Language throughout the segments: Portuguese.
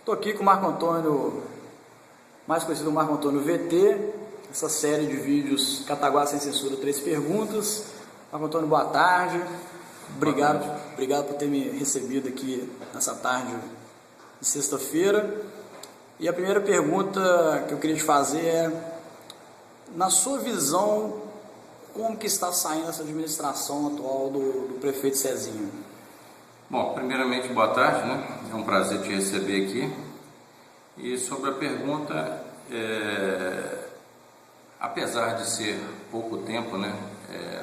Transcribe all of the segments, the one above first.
Estou aqui com o Marco Antônio, mais conhecido como Marco Antônio VT, essa série de vídeos Cataguá Sem Censura, 3 perguntas. Marco Antônio, boa tarde. Obrigado por ter me recebido aqui nessa tarde de sexta-feira. E a primeira pergunta que eu queria te fazer é, na sua visão, como que está saindo essa administração atual do prefeito Cezinha? Bom, primeiramente, boa tarde, né? É um prazer te receber aqui. E sobre a pergunta, apesar de ser pouco tempo, né?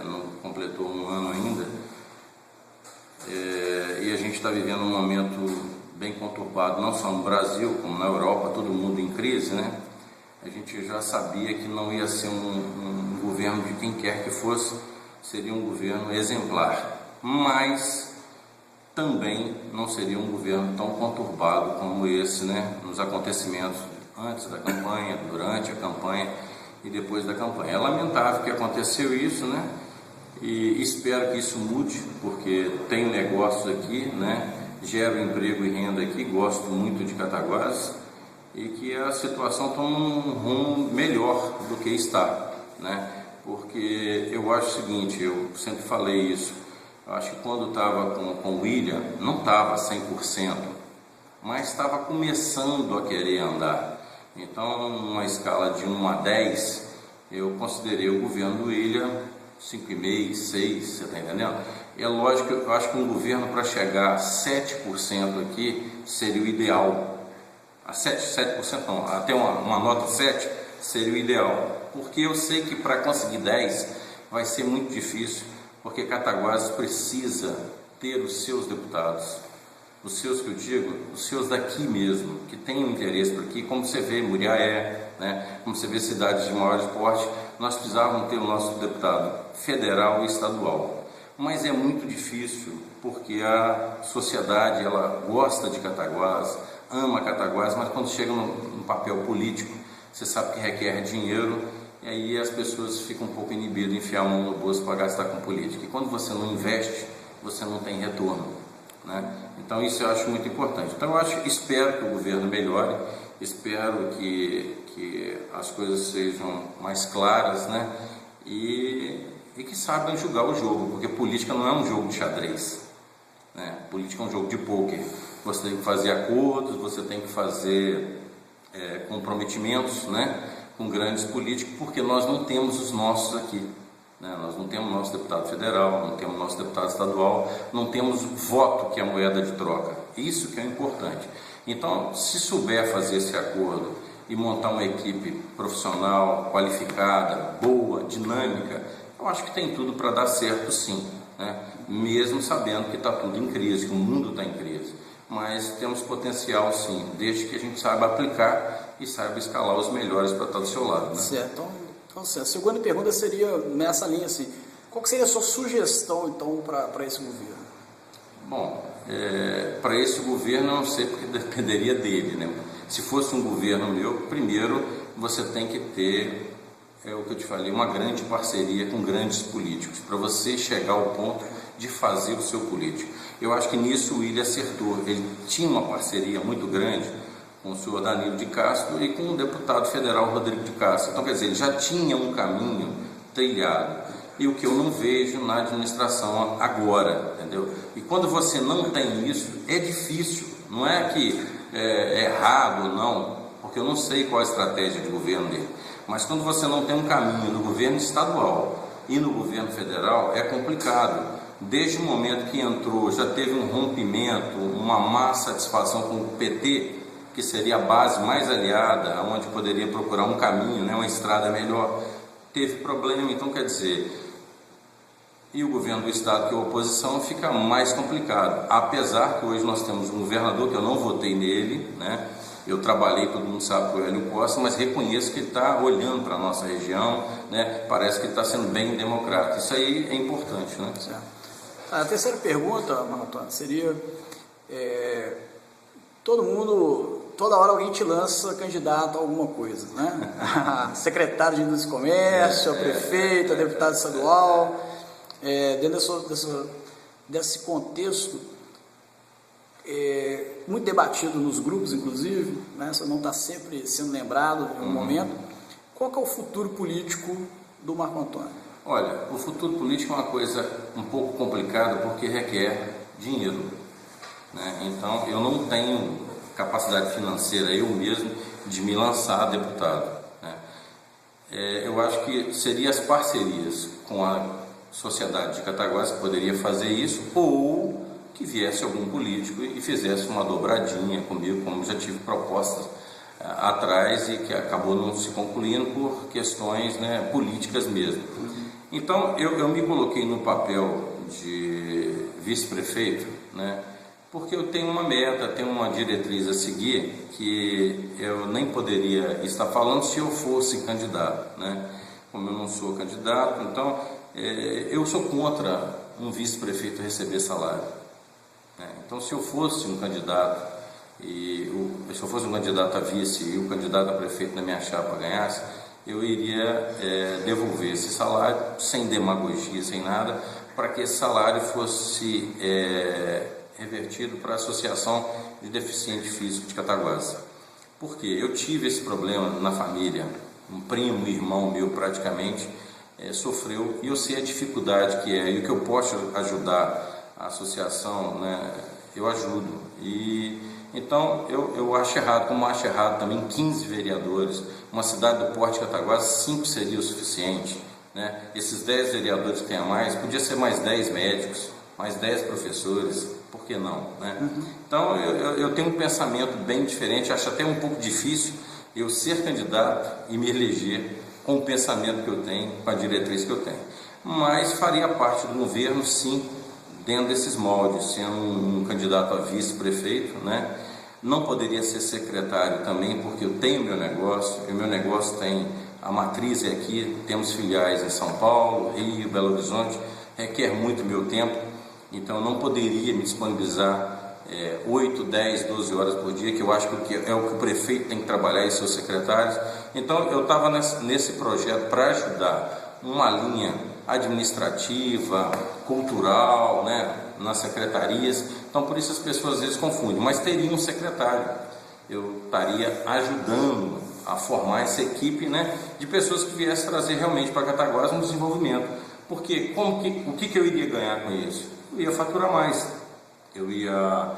Não completou um ano ainda, e a gente está vivendo um momento bem conturbado, não só no Brasil, como na Europa, todo mundo em crise, né? A gente já sabia que não ia ser um governo de quem quer que fosse, seria um governo exemplar, mas também não seria um governo tão conturbado como esse, né? Nos acontecimentos antes da campanha, durante a campanha e depois da campanha. É lamentável que aconteceu isso, né? E espero que isso mude, porque tenho negócios aqui, né? Gero emprego e renda aqui, gosto muito de Cataguases, e que a situação tome um rumo melhor do que está, né? Porque eu acho o seguinte, eu sempre falei isso, eu acho que quando estava com o William, não estava 100%, mas estava começando a querer andar. Então, numa escala de 1 a 10, eu considerei o governo do William 5,5, 6, você está entendendo? É lógico, eu acho que um governo para chegar a 7% aqui seria o ideal. A 7% não, até uma nota 7 seria o ideal. Porque eu sei que para conseguir 10 vai ser muito difícil, porque Cataguases precisa ter os seus deputados. Os seus que eu digo, os seus daqui mesmo, que tenham interesse por aqui, como você vê Muriaé, né? Como você vê cidades de maior porte, nós precisávamos ter o nosso deputado federal e estadual. Mas é muito difícil, porque a sociedade, ela gosta de Cataguases, ama Cataguases, mas quando chega no papel político, você sabe que requer dinheiro, e aí as pessoas ficam um pouco inibidas, enfiar a mão no bolso para gastar com política. E quando você não investe, você não tem retorno, né? Então isso eu acho muito importante. Então espero que o governo melhore, espero que as coisas sejam mais claras, né? E que saibam jogar o jogo, porque política não é um jogo de xadrez, né? Política é um jogo de pôquer. Você tem que fazer acordos, você tem que fazer comprometimentos, né, com grandes políticos, porque nós não temos os nossos aqui, né? Nós não temos nosso deputado federal, não temos nosso deputado estadual, não temos voto, que é a moeda de troca. Isso que é importante. Então, se souber fazer esse acordo e montar uma equipe profissional, qualificada, boa, dinâmica, eu acho que tem tudo para dar certo, sim, né? Mesmo sabendo que está tudo em crise, que o mundo está em crise. Mas temos potencial, sim, desde que a gente saiba aplicar e saiba escalar os melhores para estar do seu lado, né? Certo. Então, a segunda pergunta seria nessa linha, assim, qual que seria a sua sugestão, então, para esse governo? Bom, para esse governo eu não sei, porque dependeria dele, né? Se fosse um governo meu, primeiro você tem que ter, o que eu te falei, uma grande parceria com grandes políticos, para você chegar ao ponto de fazer o seu político. Eu acho que nisso o William acertou. Ele tinha uma parceria muito grande com o senhor Danilo de Castro e com o deputado federal Rodrigo de Castro. Então, quer dizer, ele já tinha um caminho trilhado. E o que eu não vejo na administração agora, entendeu? E quando você não tem isso, é difícil. Não é que é errado ou não, porque eu não sei qual a estratégia de governo dele. Mas quando você não tem um caminho no governo estadual e no governo federal, é complicado. Desde o momento que entrou, já teve um rompimento, uma má satisfação com o PT, que seria a base mais aliada, onde poderia procurar um caminho, né, uma estrada melhor. Teve problema, então quer dizer, e o governo do estado, que é a oposição, fica mais complicado. Apesar que hoje nós temos um governador, que eu não votei nele, né? Eu trabalhei, todo mundo sabe, com o Hélio Costa, mas reconheço que ele está olhando para a nossa região, né? Parece que ele está sendo bem democrático. Isso aí é importante, né? Certo. A terceira pergunta, Marco Antônio, seria, toda hora alguém te lança candidato a alguma coisa, né? Secretário de Indústria e Comércio, prefeito, deputado estadual, dentro desse contexto, muito debatido nos grupos, inclusive, né? Só não está sempre sendo lembrado em algum momento. Qual que é o futuro político do Marco Antônio? Olha, o futuro político é uma coisa um pouco complicada porque requer dinheiro, né? Então, eu não tenho capacidade financeira, eu mesmo, de me lançar a deputado, né? Eu acho que seria as parcerias com a sociedade de Cataguases que poderia fazer isso, ou que viesse algum político e fizesse uma dobradinha comigo, como já tive propostas atrás e que acabou não se concluindo por questões, né, políticas mesmo. Então, eu me coloquei no papel de vice-prefeito, né, porque eu tenho uma meta, tenho uma diretriz a seguir que eu nem poderia estar falando se eu fosse candidato, né? Como eu não sou candidato, então eu sou contra um vice-prefeito receber salário. Então, se eu fosse um candidato se eu fosse um candidato a vice e o candidato a prefeito na minha chapa ganhasse, eu iria devolver esse salário sem demagogia, sem nada, para que esse salário fosse revertido para a Associação de Deficiente Físico de Cataguases. Porque eu tive esse problema na família, um primo, irmão meu praticamente sofreu, e eu sei a dificuldade que é, e o que eu posso ajudar a associação, né, eu ajudo. E então eu acho errado, como acho errado também 15 vereadores, uma cidade do porte de Cataguases, 5 seria o suficiente, né? Esses 10 vereadores que tem a mais, podia ser mais 10 médicos, mais 10 professores, por que não, né? Então eu tenho um pensamento bem diferente, acho até um pouco difícil eu ser candidato e me eleger com o pensamento que eu tenho, com a diretriz que eu tenho, mas faria parte do governo, sim, dentro desses moldes, sendo um candidato a vice-prefeito, né? Não poderia ser secretário também, porque eu tenho meu negócio, e o meu negócio tem, a matriz é aqui, temos filiais em São Paulo, Rio, Belo Horizonte, requer muito meu tempo, então eu não poderia me disponibilizar 8, 10, 12 horas por dia, que eu acho que é o que o prefeito tem que trabalhar e seus secretários. Então eu estava nesse projeto para ajudar uma linha administrativa, cultural, né, nas secretarias. Então por isso as pessoas às vezes confundem, mas teria um secretário, eu estaria ajudando a formar essa equipe, né, de pessoas que viessem trazer realmente para Cataguases um desenvolvimento. Porque o que eu iria ganhar com isso? Eu ia faturar mais, eu ia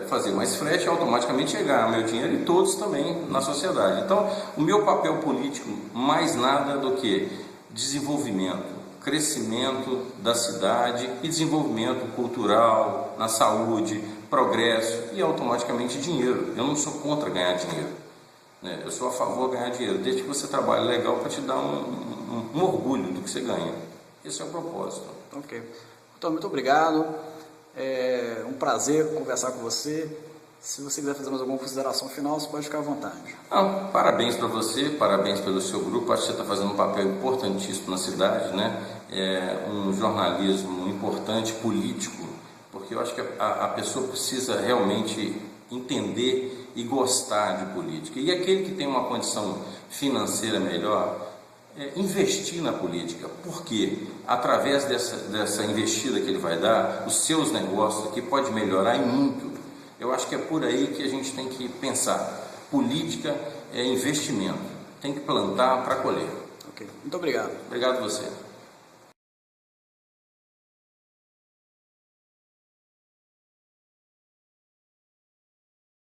fazer mais frete e automaticamente ia ganhar meu dinheiro e todos também na sociedade. Então o meu papel político mais nada do que desenvolvimento, crescimento da cidade e desenvolvimento cultural, na saúde, progresso e automaticamente dinheiro. Eu não sou contra ganhar dinheiro, né? Eu sou a favor de ganhar dinheiro, desde que você trabalhe legal para te dar um orgulho do que você ganha. Esse é o propósito. Ok. Então, muito obrigado. É um prazer conversar com você. Se você quiser fazer mais alguma consideração final, você pode ficar à vontade. Parabéns para você, parabéns pelo seu grupo. Acho que você está fazendo um papel importantíssimo na cidade, né? Um jornalismo importante, político, porque eu acho que a pessoa precisa realmente entender e gostar de política. E aquele que tem uma condição financeira melhor, investir na política, porque através dessa investida que ele vai dar, os seus negócios aqui pode melhorar e muito. Eu acho que é por aí que a gente tem que pensar. Política é investimento, tem que plantar para colher. Ok, muito obrigado. Obrigado a você.